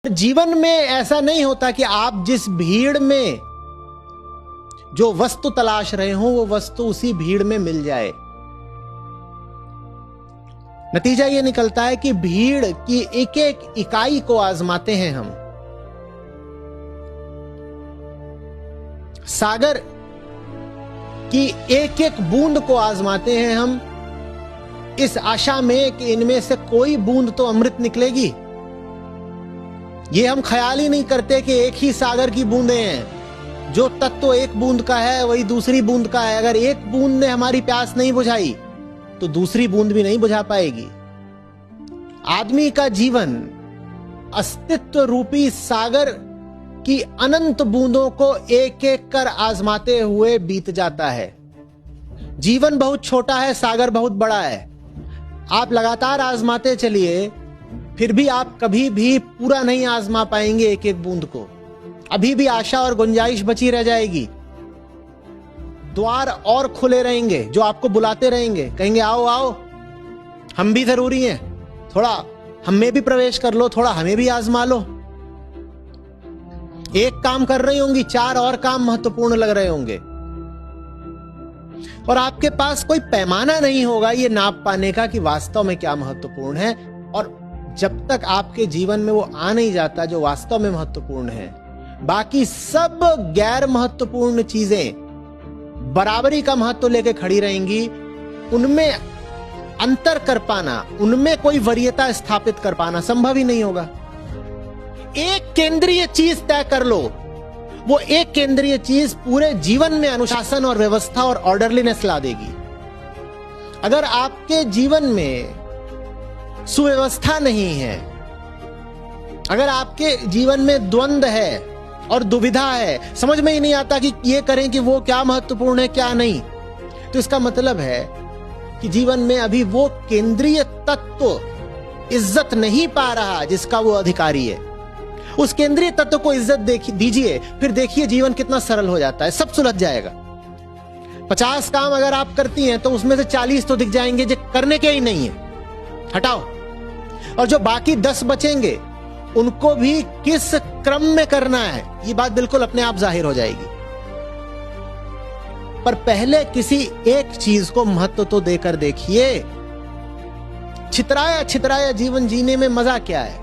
जीवन में ऐसा नहीं होता कि आप जिस भीड़ में जो वस्तु तलाश रहे हो वो वस्तु उसी भीड़ में मिल जाए। नतीजा ये निकलता है कि भीड़ की एक एक इकाई को आजमाते हैं हम। सागर की एक एक बूंद को आजमाते हैं हम, इस आशा में कि इनमें से कोई बूंद तो अमृत निकलेगी। ये हम ख्याल ही नहीं करते कि एक ही सागर की बूंदें हैं। जो तत्व एक बूंद का है वही दूसरी बूंद का है। अगर एक बूंद ने हमारी प्यास नहीं बुझाई तो दूसरी बूंद भी नहीं बुझा पाएगी। आदमी का जीवन अस्तित्व रूपी सागर की अनंत बूंदों को एक एक कर आजमाते हुए बीत जाता है। जीवन बहुत छोटा है, सागर बहुत बड़ा है। आप लगातार आजमाते चलिए, फिर भी आप कभी भी पूरा नहीं आजमा पाएंगे एक एक बूंद को। अभी भी आशा और गुंजाइश बची रह जाएगी। द्वार और खुले रहेंगे जो आपको बुलाते रहेंगे, कहेंगे आओ आओ, हम भी जरूरी हैं, थोड़ा हम में भी प्रवेश कर लो, थोड़ा हमें भी आजमा लो। एक काम कर रही होंगी, चार और काम महत्वपूर्ण लग रहे होंगे और आपके पास कोई पैमाना नहीं होगा ये नाप पाने का कि वास्तव में क्या महत्वपूर्ण है। और जब तक आपके जीवन में वो आ नहीं जाता जो वास्तव में महत्वपूर्ण है, बाकी सब गैर महत्वपूर्ण चीजें बराबरी का महत्व लेके खड़ी रहेंगी। उनमें अंतर कर पाना, उनमें कोई वरीयता स्थापित कर पाना संभव ही नहीं होगा। एक केंद्रीय चीज तय कर लो, वो एक केंद्रीय चीज पूरे जीवन में अनुशासन और व्यवस्था और ऑर्डरलीनेस ला देगी। अगर आपके जीवन में सुव्यवस्था नहीं है, अगर आपके जीवन में द्वंद्व है और दुविधा है, समझ में ही नहीं आता कि ये करें कि वो क्या महत्वपूर्ण है क्या नहीं, तो इसका मतलब है कि जीवन में अभी वो केंद्रीय तत्व इज्जत नहीं पा रहा जिसका वो अधिकारी है। उस केंद्रीय तत्व को इज्जत दीजिए, फिर देखिए जीवन कितना सरल हो जाता है, सब सुलझ जाएगा। 50 काम अगर आप करती हैं तो उसमें से 40 तो दिख जाएंगे जो करने के ही नहीं है, हटाओ। और जो बाकी 10 बचेंगे उनको भी किस क्रम में करना है ये बात बिल्कुल अपने आप जाहिर हो जाएगी। पर पहले किसी एक चीज को महत्व तो देकर देखिए। छितराया छितराया जीवन जीने में मजा क्या है?